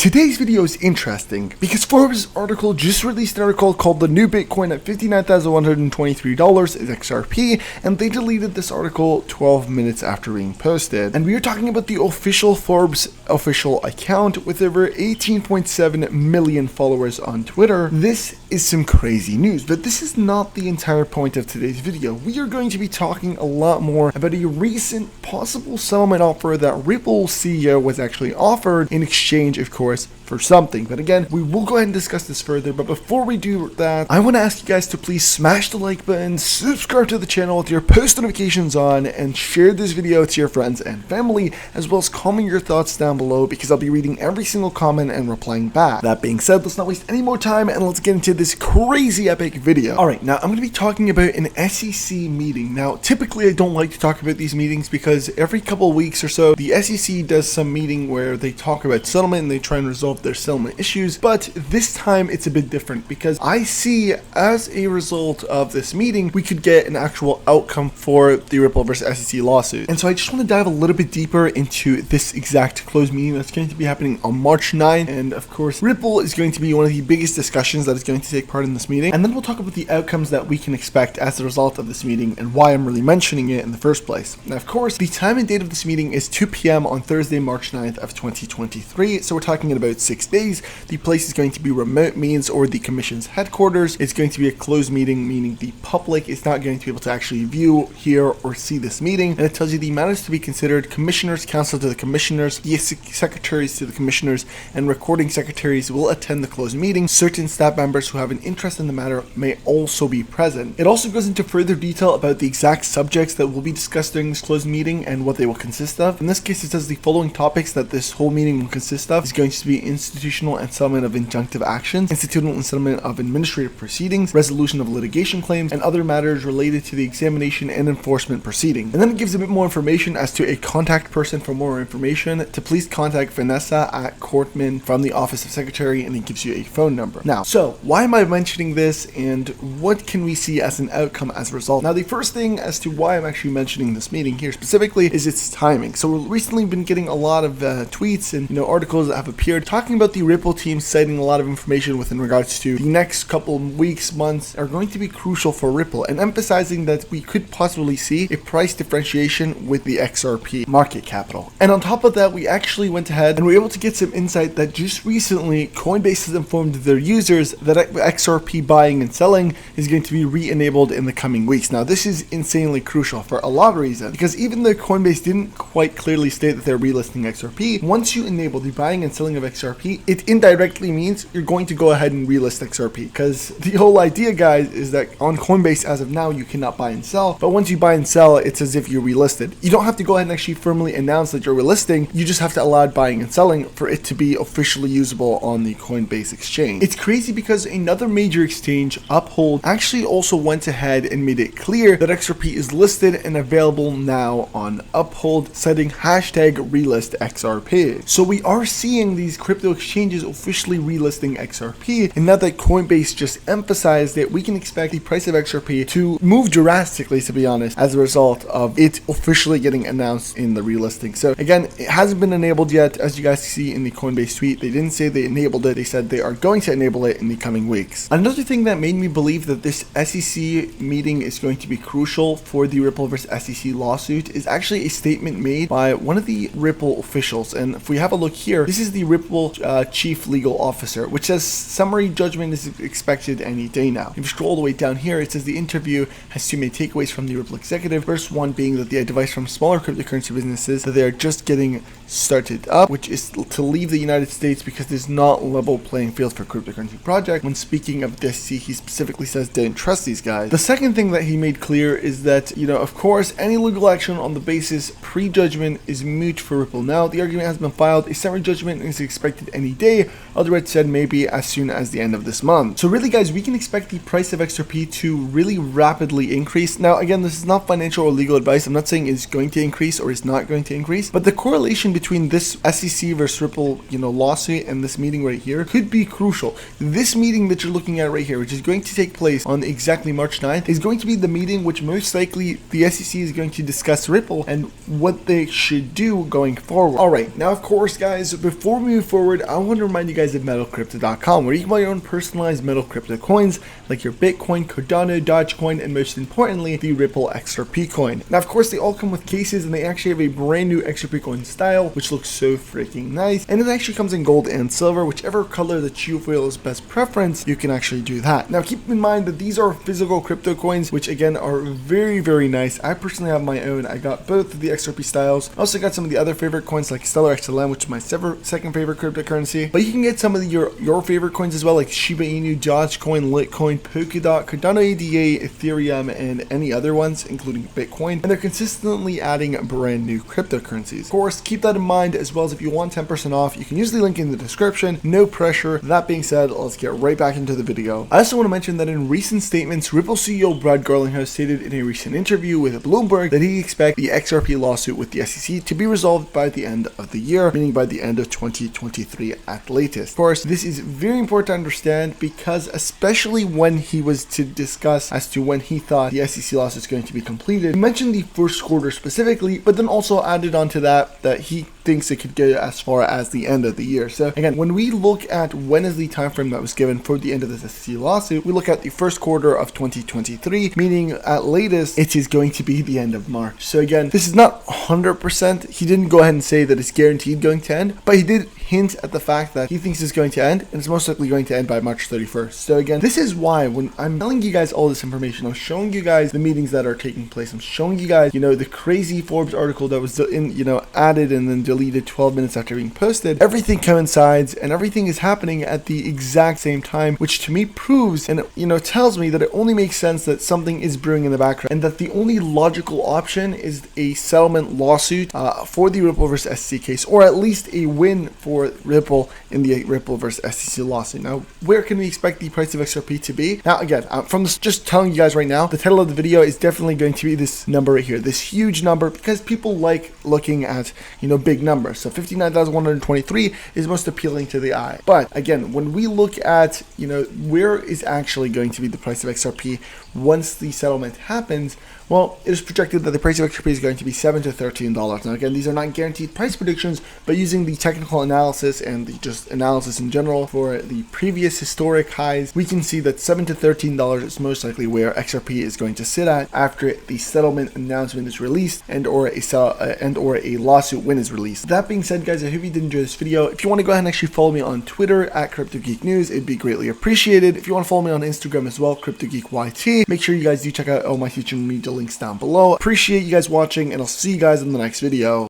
Today's video is interesting because Forbes article just released an article called "The New Bitcoin at $59,123 is XRP," and they deleted this article 12 minutes after being posted. And we are talking about the official Forbes official account with over 18.7 million followers on Twitter. This is some crazy news, but this is not the entire point of today's video. We are going to be talking a lot more about a recent possible settlement offer that Ripple CEO was actually offered in exchange, of course, for something. But again, we will go ahead and discuss this further. But before we do that, I want to ask you guys to please smash the like button, subscribe to the channel with your post notifications on, and share this video to your friends and family, as well as comment your thoughts down below because I'll be reading every single comment and replying back. That being said, let's not waste any more time and let's get into this crazy epic video. Alright, now I'm going to be talking about an SEC meeting. Now, typically I don't like to talk about these meetings because every couple of weeks or so, the SEC does some meeting where they talk about settlement and they try and resolve their settlement issues, but this time it's a bit different because I see as a result of this meeting we could get an actual outcome for the Ripple versus SEC lawsuit. And so I just want to dive a little bit deeper into this exact closed meeting that's going to be happening on March 9th, and of course Ripple is going to be one of the biggest discussions that is going to take part in this meeting, and then we'll talk about the outcomes that we can expect as a result of this meeting and why I'm really mentioning it in the first place. Now, of course, the time and date of this meeting is 2 p.m. on Thursday, March 9th of 2023, so we're talking in about 6 days. The place is going to be remote means or the commission's headquarters. It's going to be a closed meeting, meaning the public is not going to be able to actually view, hear, or see this meeting. And it tells you the matters to be considered: commissioners, counsel to the commissioners, the secretaries to the commissioners, and recording secretaries will attend the closed meeting. Certain staff members who have an interest in the matter may also be present. It also goes into further detail about the exact subjects that will be discussed during this closed meeting and what they will consist of. In this case, it says the following topics that this whole meeting will consist of is going to be institutional and settlement of injunctive actions, institutional and settlement of administrative proceedings, resolution of litigation claims, and other matters related to the examination and enforcement proceeding. And then it gives a bit more information as to a contact person for more information, to please contact Vanessa at Courtman from the Office of Secretary, and it gives you a phone number. Now, so why am I mentioning this and what can we see as an outcome as a result? Now, the first thing as to why I'm actually mentioning this meeting here specifically is its timing. So we've recently been getting a lot of tweets and articles that have appeared talking about the Ripple team citing a lot of information within regards to the next couple weeks, months are going to be crucial for Ripple, and emphasizing that we could possibly see a price differentiation with the XRP market capital. And on top of that, we actually went ahead and were able to get some insight that just recently Coinbase has informed their users that XRP buying and selling is going to be re-enabled in the coming weeks. Now, this is insanely crucial for a lot of reasons, because even though Coinbase didn't quite clearly state that they're relisting XRP, once you enable the buying and selling of XRP, it indirectly means you're going to go ahead and relist XRP, because the whole idea, guys, is that on Coinbase as of now you cannot buy and sell, but once you buy and sell, it's as if you're relisted. You don't have to go ahead and actually firmly announce that you're relisting, you just have to allow buying and selling for it to be officially usable on the Coinbase exchange. It's crazy because another major exchange, Uphold, actually also went ahead and made it clear that XRP is listed and available now on Uphold, citing hashtag relist XRP. So we are seeing these crypto exchanges officially relisting XRP, and now that Coinbase just emphasized it, we can expect the price of XRP to move drastically, to be honest, as a result of it officially getting announced in the relisting. So again, it hasn't been enabled yet, as you guys see in the Coinbase tweet. They didn't say they enabled it, they said they are going to enable it in the coming weeks. Another thing that made me believe that this SEC meeting is going to be crucial for the Ripple versus SEC lawsuit is actually a statement made by one of the Ripple officials. And if we have a look here, this is the Ripple chief legal officer, which says summary judgment is expected any day now. If you scroll all the way down here, it says the interview has two main takeaways from the Ripple executive. First one being that the advice from smaller cryptocurrency businesses that they are just getting started up, which is to leave the United States because there's not level playing field for cryptocurrency project. When speaking of the SEC, he specifically says don't trust these guys. The second thing that he made clear is that, of course, any legal action on the basis pre-judgment is moot for Ripple. Now, the argument has been filed. A summary judgment is expected any day. Otherwise said maybe as soon as the end of this month. So really, guys, we can expect the price of XRP to really rapidly increase. Now, again, this is not financial or legal advice. I'm not saying it's going to increase or it's not going to increase, but the correlation between this SEC versus Ripple, lawsuit and this meeting right here could be crucial. This meeting that you're looking at right here, which is going to take place on exactly March 9th, is going to be the meeting which most likely the SEC is going to discuss Ripple and what they should do going forward. Alright, now of course guys, before we move forward, I want to remind you guys of metalcrypto.com, where you can buy your own personalized metal crypto coins like your Bitcoin, Cardano, Dogecoin, and most importantly, the Ripple XRP coin. Now of course they all come with cases, and they actually have a brand new XRP coin style which looks so freaking nice, and it actually comes in gold and silver. Whichever color that you feel is best preference, you can actually do that. Now keep in mind that these are physical crypto coins, which again are very, very nice. I personally have my own. I got both of the XRP styles. I also got some of the other favorite coins like Stellar XLM, which is my second favorite cryptocurrency. But you can get some of your favorite coins as well, like Shiba Inu, Dogecoin, Litecoin, Polkadot, Cardano ADA, Ethereum, and any other ones, including Bitcoin. And they're consistently adding brand new cryptocurrencies. Of course, keep that in mind, as well as if you want 10% off, you can use the link in the description. No pressure. That being said, let's get right back into the video. I also want to mention that in recent statements, Ripple CEO Brad Garlinghouse stated in a recent interview with Bloomberg that he expects the XRP lawsuit with the SEC to be resolved by the end of the year, meaning by the end of 2023 at latest. Of course, this is very important to understand, because especially when he was to discuss as to when he thought the SEC lawsuit is going to be completed, he mentioned the first quarter specifically, but then also added on to that he thinks it could go as far as the end of the year. So again, when we look at when is the time frame that was given for the end of the SEC lawsuit, we look at the first quarter of 2023, meaning at latest it is going to be the end of March. So again, this is not 100%. He didn't go ahead and say that it's guaranteed going to end, but he did hint at the fact that he thinks it's going to end, and it's most likely going to end by March 31st. So again, this is why when I'm telling you guys all this information, I'm showing you guys the meetings that are taking place. I'm showing you guys, the crazy Forbes article that was added and then deleted 12 minutes after being posted. Everything coincides, and everything is happening at the exact same time, which to me proves and tells me that it only makes sense that something is brewing in the background, and that the only logical option is a settlement lawsuit for the Ripple versus SEC case, or at least a win for Ripple in the Ripple versus SEC lawsuit. Now, where can we expect the price of XRP to be? Now, again, from this, just telling you guys right now, the title of the video is definitely going to be this number right here, this huge number, because people like looking at, big numbers. So 59,123 is most appealing to the eye. But again, when we look at, where is actually going to be the price of XRP once the settlement happens, well, it is projected that the price of XRP is going to be $7 to $13. Now, again, these are not guaranteed price predictions, but using the technical analysis and the just analysis in general for the previous historic highs, we can see that $7 to $13 is most likely where XRP is going to sit at after the settlement announcement is released and or a lawsuit win is released. That being said, guys, I hope you did enjoy this video. If you want to go ahead and actually follow me on Twitter at CryptoGeekNews, it'd be greatly appreciated. If you want to follow me on Instagram as well, CryptoGeekYT, make sure you guys do check out all my social media links down below. Appreciate you guys watching, and I'll see you guys in the next video.